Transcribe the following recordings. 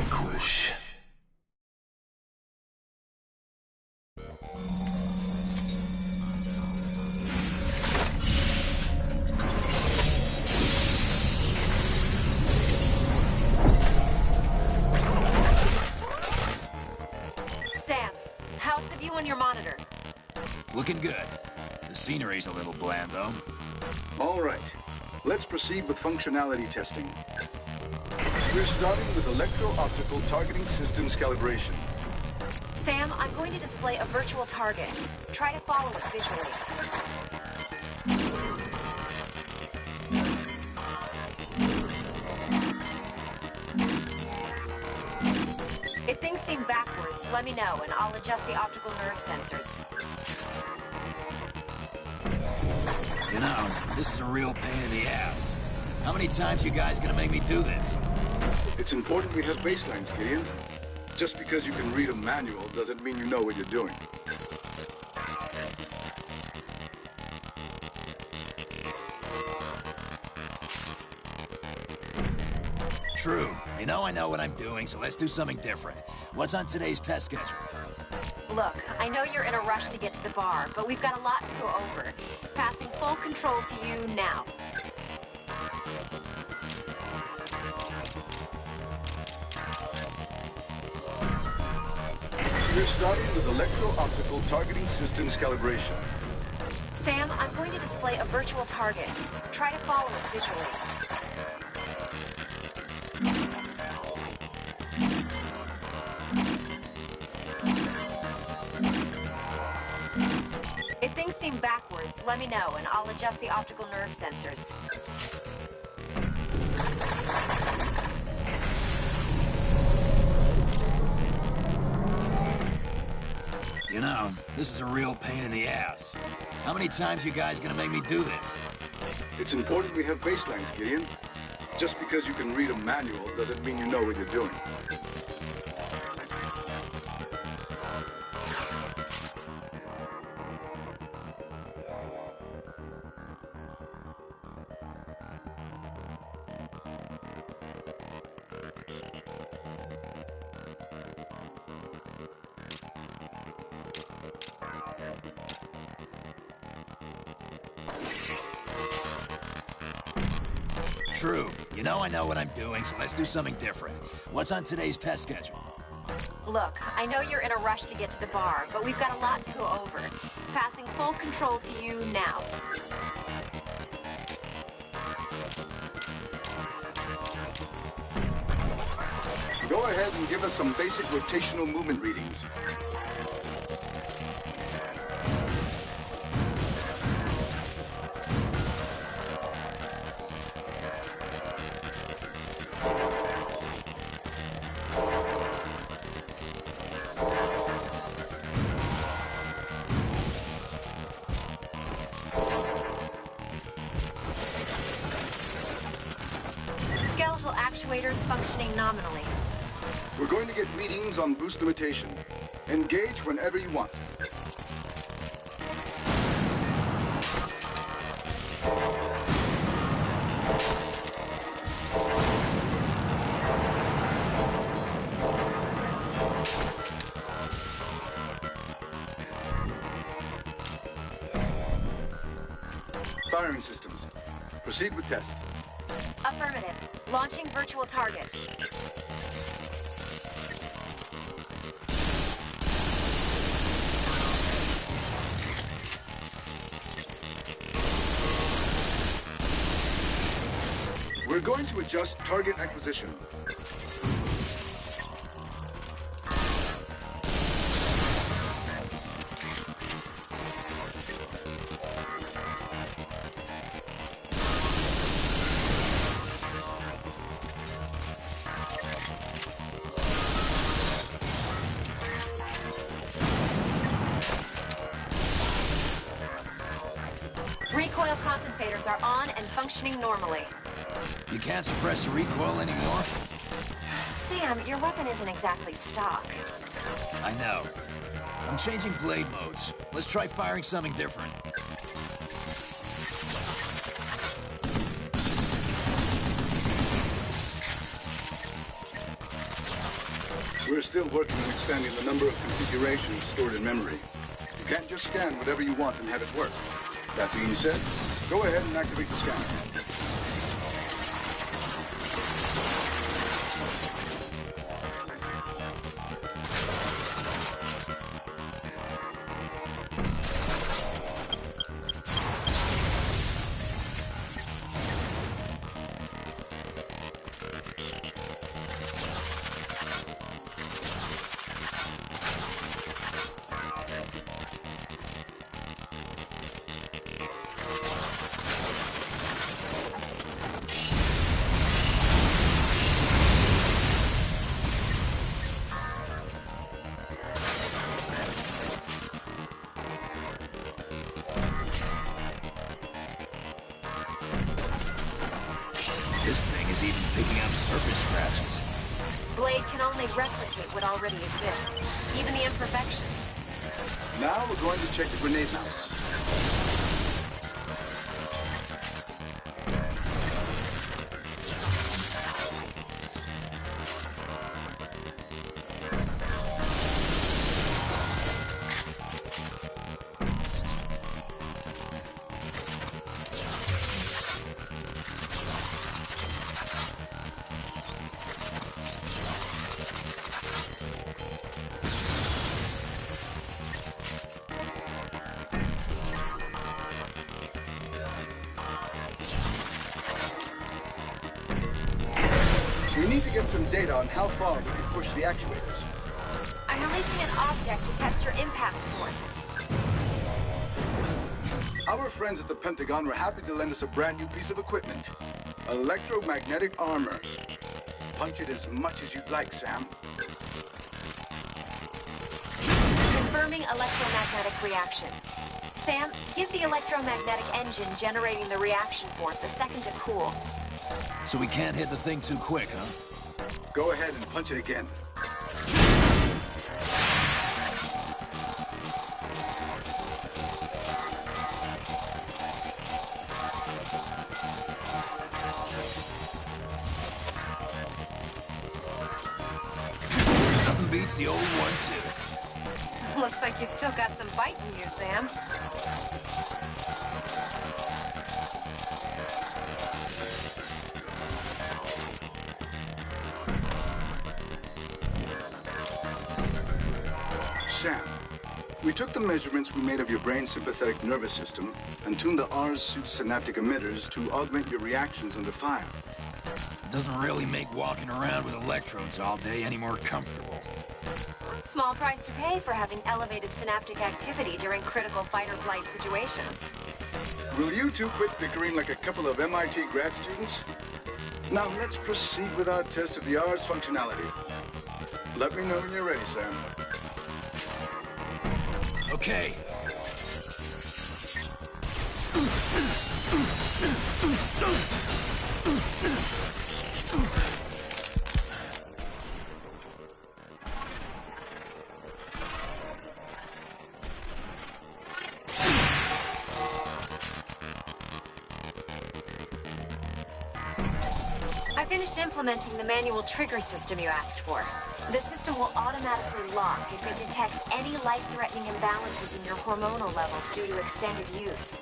Vanquish. Sam, how's the view on your monitor? Looking good. The scenery's a little bland, though. All right. Let's proceed with functionality testing. We're starting with electro-optical targeting systems calibration. Sam, I'm going to display a virtual target. Try to follow it visually. If things seem backwards, let me know and I'll adjust the optical nerve sensors. You know, this is a real pain in the ass. How many times you guys gonna make me do this? It's important we have baselines, Gideon. Just because you can read a manual doesn't mean you know what you're doing. True. You know I know what I'm doing, so let's do something different. What's on today's test schedule? Look, I know you're in a rush to get to the bar, but we've got a lot to go over. Passing full control to you now. We're starting with electro-optical targeting systems calibration. Sam, I'm going to display a virtual target. Try to follow it visually. If things seem backwards, let me know and I'll adjust the optical nerve sensors. You know, this is a real pain in the ass. How many times you guys gonna make me do this? It's important we have baselines, Gideon. Just because you can read a manual doesn't mean you know what you're doing. True. You know I know what I'm doing, so let's do something different. What's on today's test schedule? Look, I know you're in a rush to get to the bar, but we've got a lot to go over. Passing full control to you now. Go ahead and give us some basic rotational movement readings. Skeletal actuators functioning nominally. We're going to get readings on boost limitation. Engage whenever you want. Firing systems. Proceed with test. Affirmative. Launching virtual target. We're going to adjust target acquisition. Recoil compensators are on and functioning normally. You can't suppress the recoil anymore? Sam, your weapon isn't exactly stock. I know. I'm changing blade modes. Let's try firing something different. We're still working on expanding the number of configurations stored in memory. You can't just scan whatever you want and have it work. That being said, go ahead and activate the scanner. This thing is even picking up surface scratches. Blade can only replicate what already exists, even the imperfections. Now we're going to check the grenade mounts. We need to get some data on how far we can push the actuators. I'm releasing an object to test your impact force. Our friends at the Pentagon were happy to lend us a brand new piece of equipment. Electromagnetic armor. Punch it as much as you'd like, Sam. Confirming electromagnetic reaction. Sam, give the electromagnetic engine generating the reaction force a second to cool. So we can't hit the thing too quick, huh? Go ahead and punch it again. Nothing beats the old 1-2. Looks like you've still got some bite in you, Sam. Sam, we took the measurements we made of your brain's sympathetic nervous system and tuned the R's suit's synaptic emitters to augment your reactions under fire. Doesn't really make walking around with electrodes all day any more comfortable. Small price to pay for having elevated synaptic activity during critical fight-or-flight situations. Will you two quit bickering like a couple of MIT grad students? Now let's proceed with our test of the R's functionality. Let me know when you're ready, Sam. Okay. I finished implementing the manual trigger system you asked for. The system will automatically lock if it detects any life-threatening imbalances in your hormonal levels due to extended use.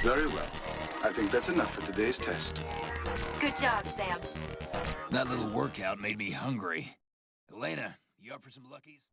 Very well. I think that's enough for today's test. Good job, Sam. That little workout made me hungry. Elena, you up for some Luckies?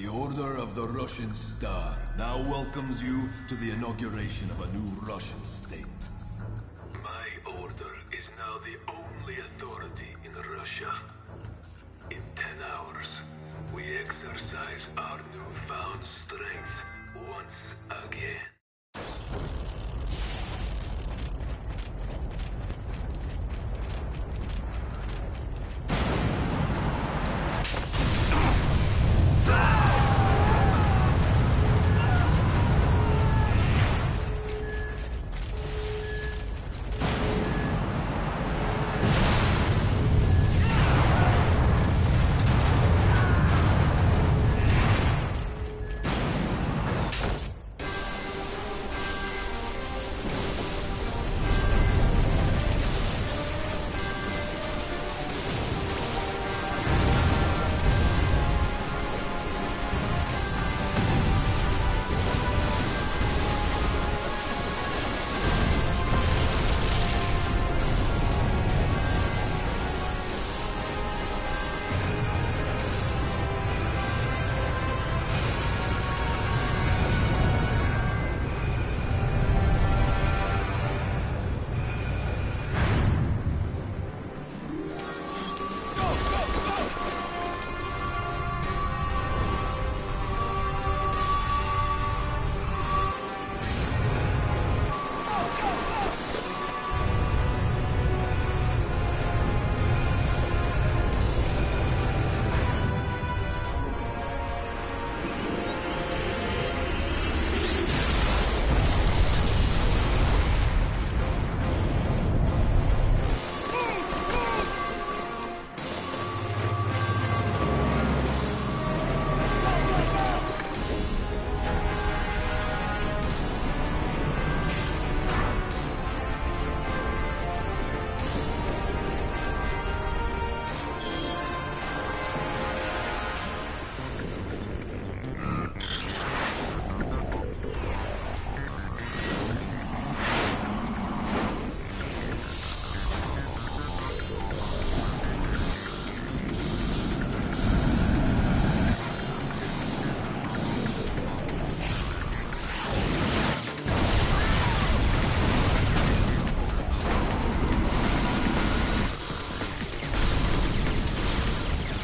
The Order of the Russian Star now welcomes you to the inauguration of a new Russian state. My order is now the only authority in Russia. In 10 hours, we exercise our newfound strength once again.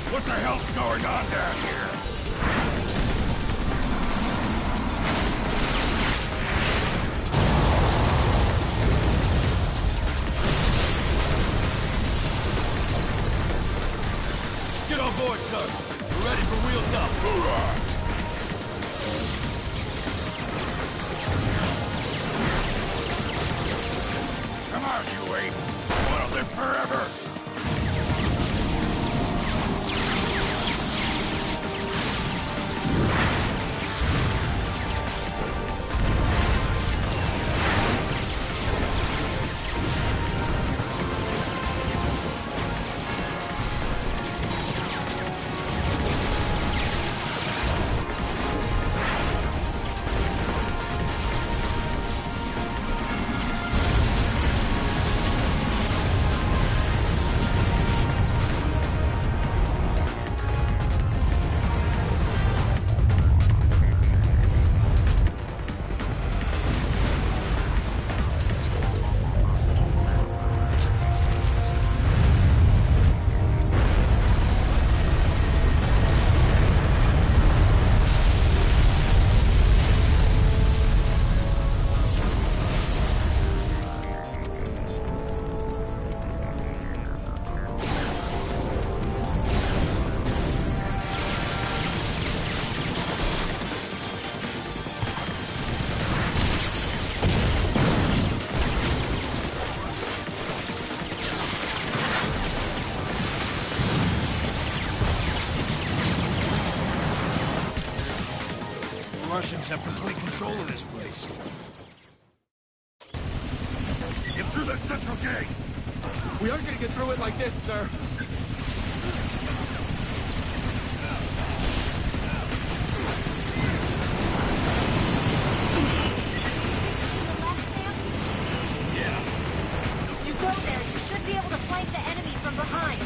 What the hell's going on down here? Get on board, sir. We're ready for wheels up. Hoorah! Come on, you eight. I want to live forever. The Russians have complete control of this place. Get through that central gate! We aren't gonna get through it like this, sir. You go there, you should be able to flank the enemy from behind.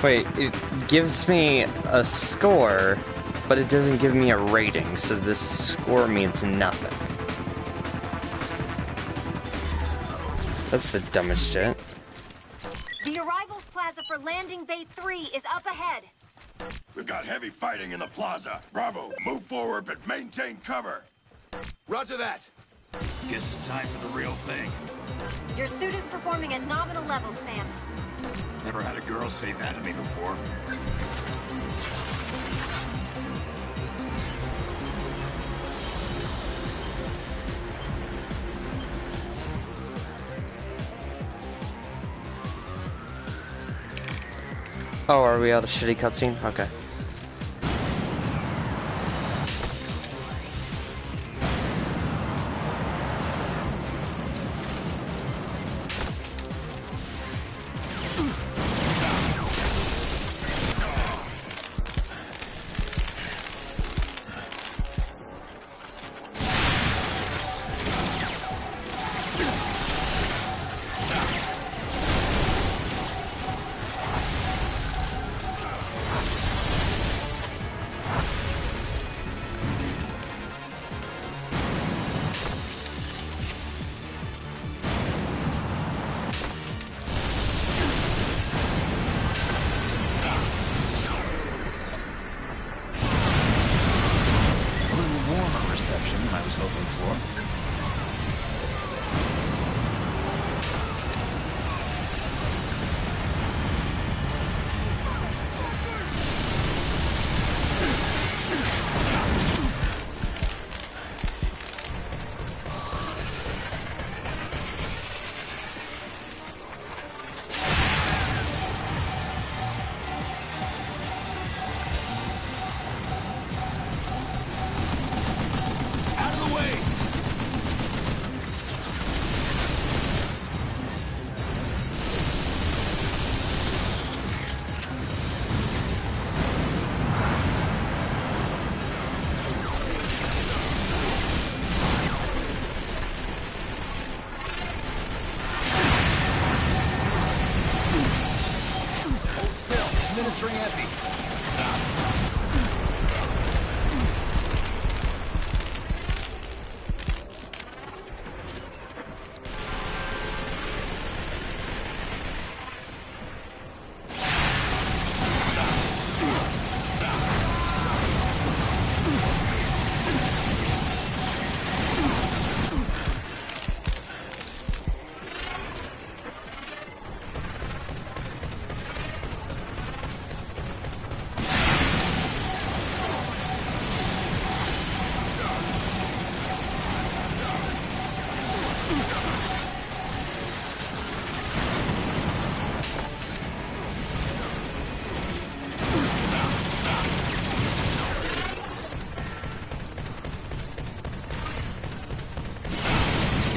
Wait, it gives me a score, but it doesn't give me a rating, so this score means nothing. That's the dumbest shit. The arrivals plaza for landing bay 3 is up ahead. We've got heavy fighting in the plaza. Bravo, move forward, but maintain cover. Roger that. Guess it's time for the real thing. Your suit is performing at nominal levels, Sam. Never had a girl say that to me before. Oh, are we out of shitty cutscene? Okay. I was hoping for. Administering epi.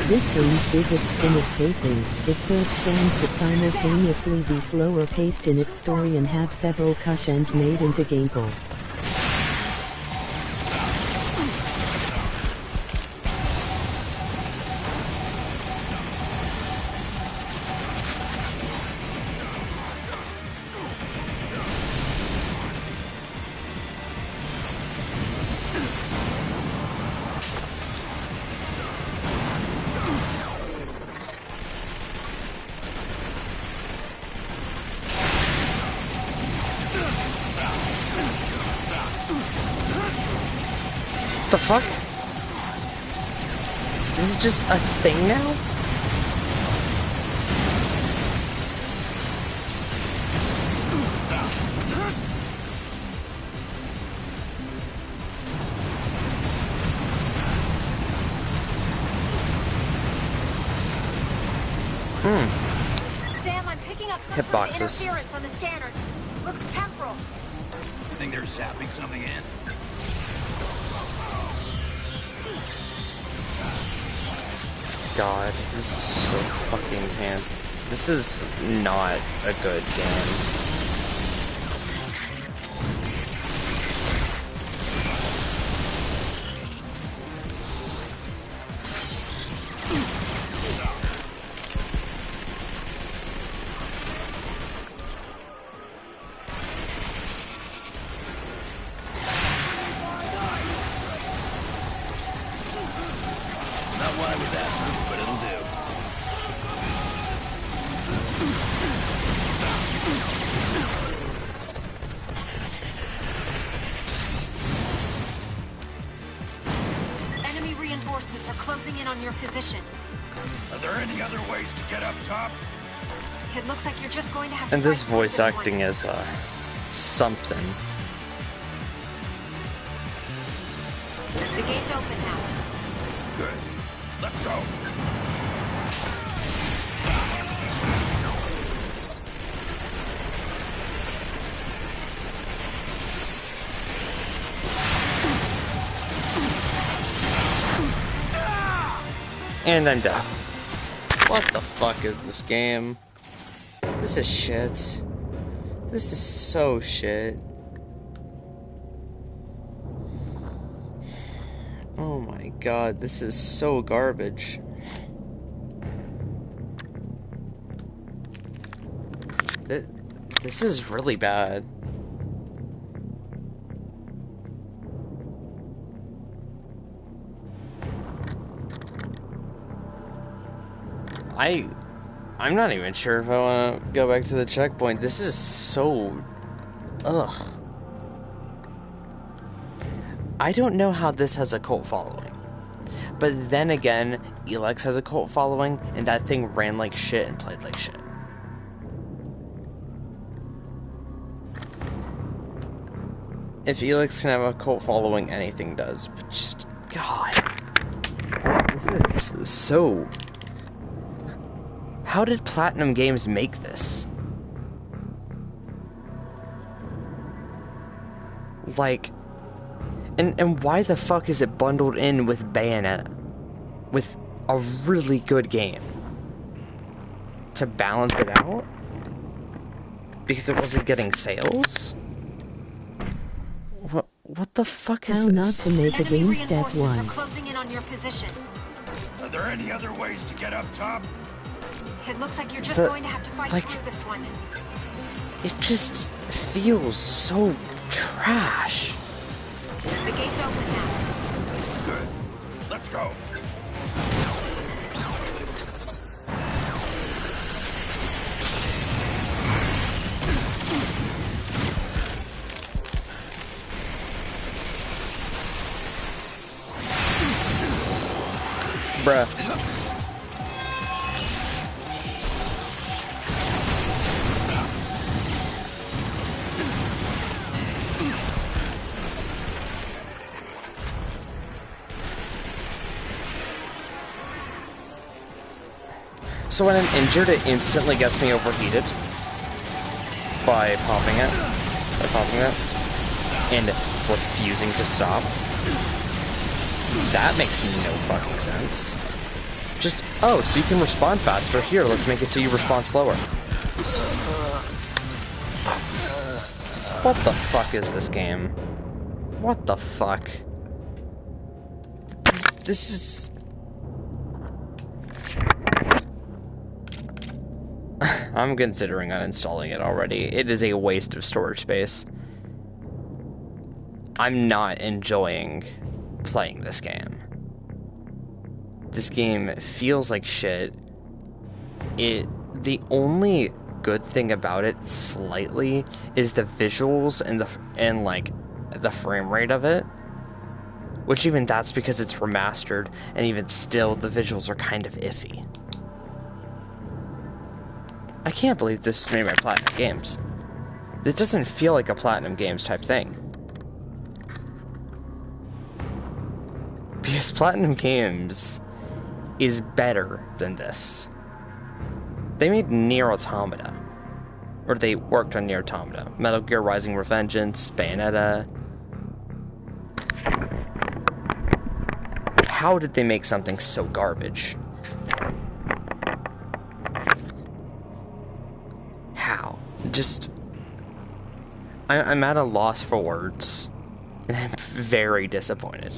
This game's biggest sin is pacing. It could stand to simultaneously be slower paced in its story and have several cutscenes made into gameplay. The fuck? This is just a thing now? Sam, I'm picking up some sort of Hitboxes. interference on the scanners. Looks temporal. You think they're zapping something in? God, this is so fucking tan. This is not a good game. Not what I was after, but it'll do. Enemy reinforcements are closing in on your position. Are there any other ways to get up top? It looks like you're just going to have to And this fight through voice this acting one. is, something. The gate's open now. Good. Let's go. And I'm dead. What the fuck is this game? This is shit. This is so shit. Oh my god, this is so garbage. This is really bad. I'm not even sure if I want to go back to the checkpoint. This is so... Ugh. I don't know how this has a cult following. But then again, Elex has a cult following, and that thing ran like shit and played like shit. If Elex can have a cult following, anything does. But just... God. This is so... How did Platinum Games make this? Like, and why the fuck is it bundled in with Bayonetta? With a really good game? To balance it out? Because it wasn't getting sales? What the fuck is How not this? to make a Enemy game step reinforcements 1. are closing in on your position. Are there any other ways to get up top? It looks like you're just The- going to have to fight like- through this one. It just feels so trash. The gate's open now. Good. Let's go. Bruh. So when I'm injured, it instantly gets me overheated by popping it, and refusing to stop. That makes no fucking sense. Just, oh, so you can respond faster. Here, let's make it so you respond slower. What the fuck is this game? What the fuck? This is... I'm considering uninstalling it already. It is a waste of storage space. I'm not enjoying playing this game. This game feels like shit. The only good thing about it, slightly, is the visuals and like the frame rate of it. Which even that's because it's remastered, and even still, the visuals are kind of iffy. I can't believe this is made by Platinum Games. This doesn't feel like a Platinum Games type thing. Because Platinum Games is better than this. They made Nier Automata. Or they worked on Nier Automata. Metal Gear Rising Revengeance, Bayonetta. How did they make something so garbage? How? Just... I'm at a loss for words. And I'm very disappointed.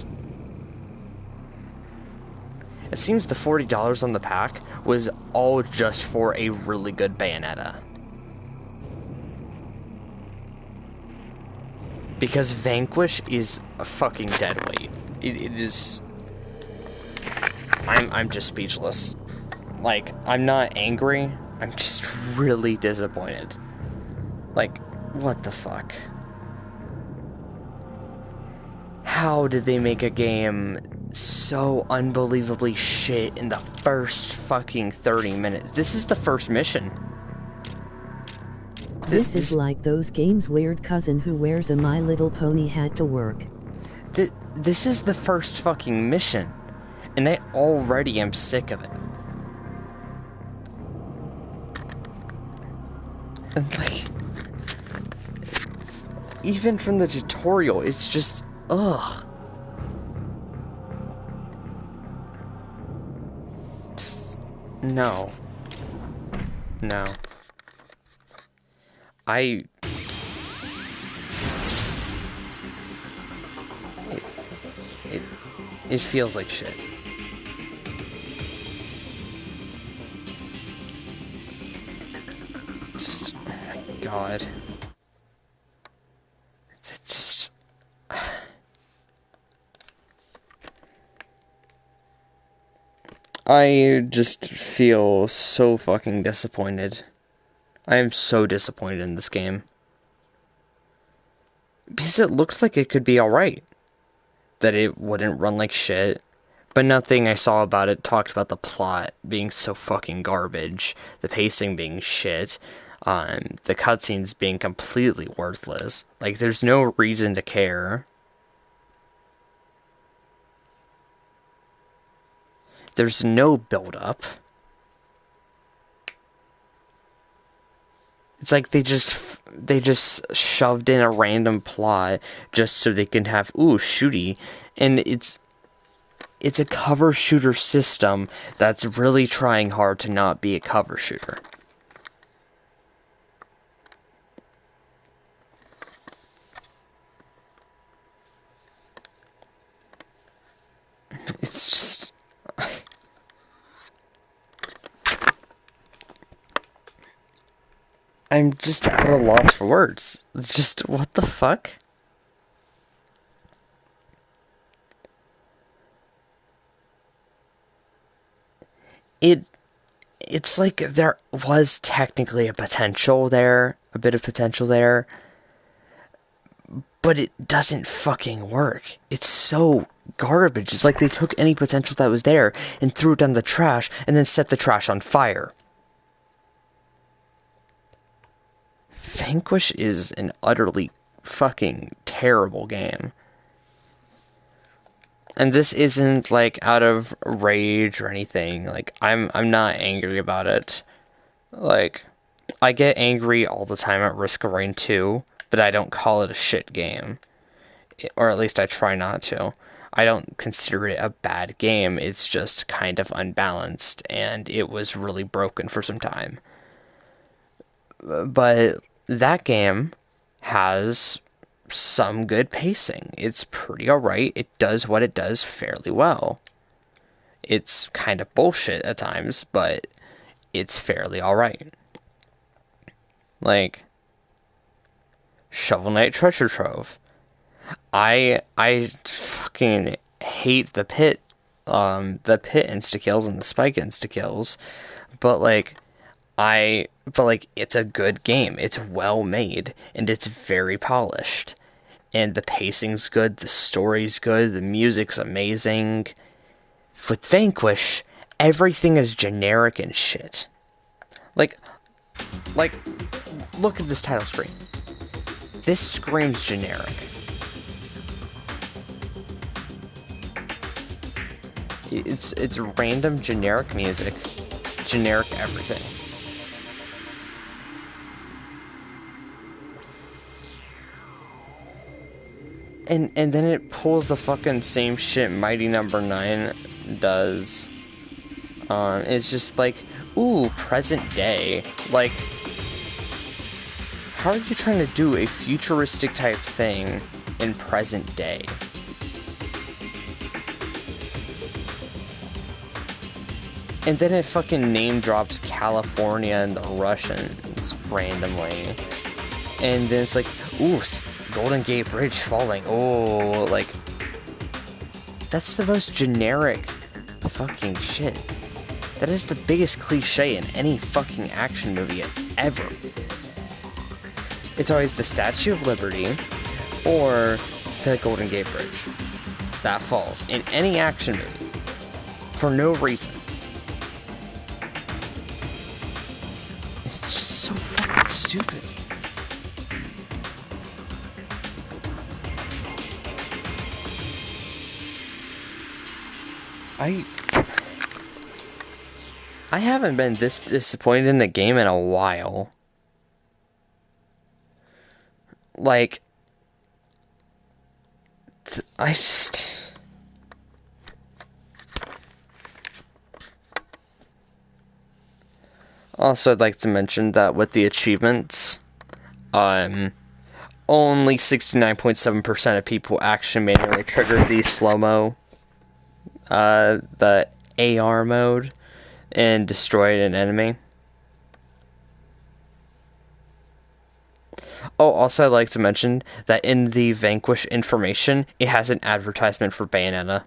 It seems the $40 on the pack was all just for a really good Bayonetta. Because Vanquish is a fucking dead weight. It is... I'm just speechless. Like, I'm not angry, I'm just really disappointed. Like, what the fuck? How did they make a game so unbelievably shit in the first fucking 30 minutes? This is the first mission. This is like those games weird cousin who wears a My Little Pony hat to work. This is the first fucking mission, and I already am sick of it. And like, even from the tutorial, it's just, ugh. Just, no. No. It feels like shit. Just, oh my god. It just... I just feel so fucking disappointed. I am so disappointed in this game. Because it looks like it could be alright. That it wouldn't run like shit. But nothing I saw about it talked about the plot being so fucking garbage. The pacing being shit. The cutscenes being completely worthless. Like, there's no reason to care. There's no build-up. It's like they just shoved in a random plot just so they can have, ooh, shooty. And it's a cover shooter system that's really trying hard to not be a cover shooter. It's just... I'm just at a loss for words. It's just, what the fuck? It's like there was technically a potential there, a bit of potential there, but it doesn't fucking work. It's so garbage. It's like they took any potential that was there and threw it down the trash and then set the trash on fire. Vanquish is an utterly fucking terrible game. And this isn't, like, out of rage or anything. Like, I'm not angry about it. Like, I get angry all the time at Risk of Rain 2, but I don't call it a shit game. Or at least I try not to. I don't consider it a bad game. It's just kind of unbalanced, and it was really broken for some time. But that game has some good pacing. It's pretty alright. It does what it does fairly well. It's kind of bullshit at times, but it's fairly alright. Like, Shovel Knight Treasure Trove. I fucking hate the pit insta-kills and the spike insta-kills, but it's a good game. It's well made, and it's very polished. And the pacing's good, the story's good, the music's amazing. With Vanquish, everything is generic and shit. Like, look at this title screen. This screams generic. It's random generic music, generic everything. And then it pulls the fucking same shit Mighty Number 9 does. It's just like, ooh, present day. Like, how are you trying to do a futuristic type thing in present day? And then it fucking name drops California and the Russians randomly. And then it's like, ooh, Golden Gate Bridge falling. Oh, like, that's the most generic fucking shit. That is the biggest cliche in any fucking action movie ever. It's always the Statue of Liberty or the Golden Gate Bridge that falls in any action movie for no reason. It's just so fucking stupid. I haven't been this disappointed in a game in a while. Like, I just... Also, I'd like to mention that with the achievements, only 69.7% of people actually manually triggered the slow-mo, the AR mode, and destroyed an enemy. Oh, also I'd like to mention that in the Vanquish information, it has an advertisement for Bayonetta.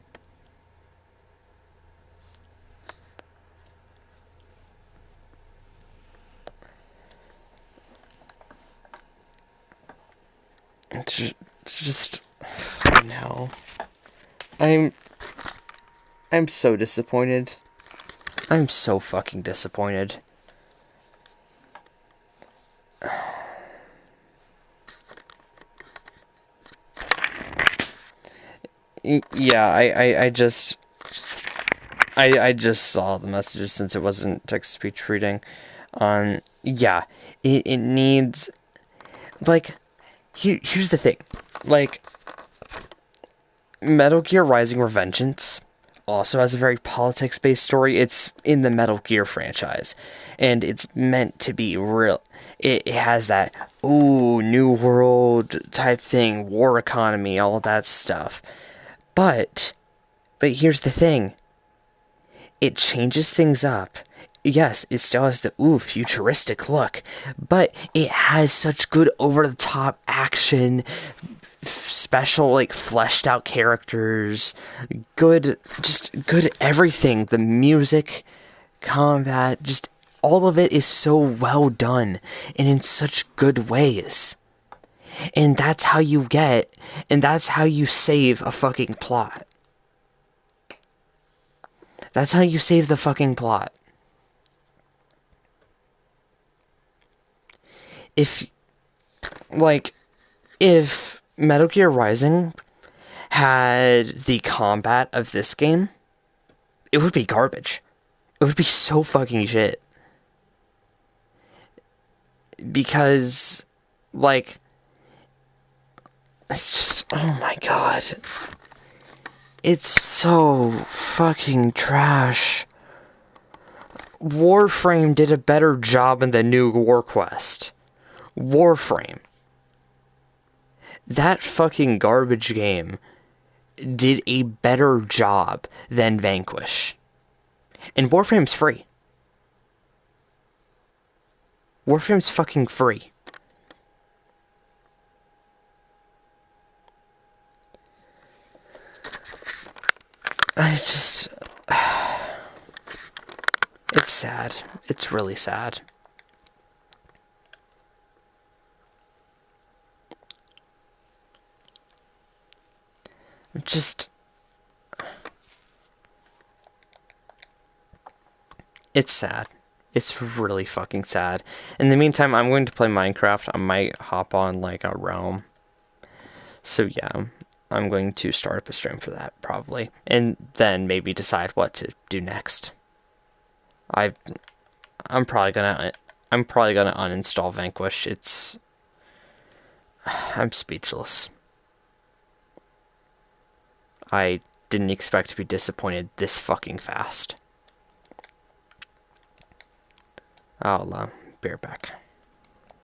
It's just fucking hell. I'm so disappointed. I'm so fucking disappointed. Yeah, I just saw the messages since it wasn't text-to-speech reading. Yeah, it needs, like, here's the thing. Like, Metal Gear Rising Revengeance also has a very politics-based story. It's in the Metal Gear franchise, and it's meant to be real. It has that, ooh, New World type thing, war economy, all that stuff. But here's the thing. It changes things up. Yes, it still has the, ooh, futuristic look, but it has such good over-the-top action, special, like, fleshed out characters, good everything. The music, combat, just all of it is so well done, and in such good ways. And that's how you save a fucking plot. That's how you save the fucking plot. If Metal Gear Rising had the combat of this game, it would be garbage. It would be so fucking shit. Because, like, it's just, oh my god. It's so fucking trash. Warframe did a better job in the new War Quest. Warframe. That fucking garbage game did a better job than Vanquish. And Warframe's free. Warframe's fucking free. It's sad. It's really sad. It's sad. It's really fucking sad. In the meantime, I'm going to play Minecraft. I might hop on, like, a realm. So, yeah. I'm going to start up a stream for that, probably. And then maybe decide what to do next. I'm probably gonna uninstall Vanquish. I'm speechless. I didn't expect to be disappointed this fucking fast. I'll be right back.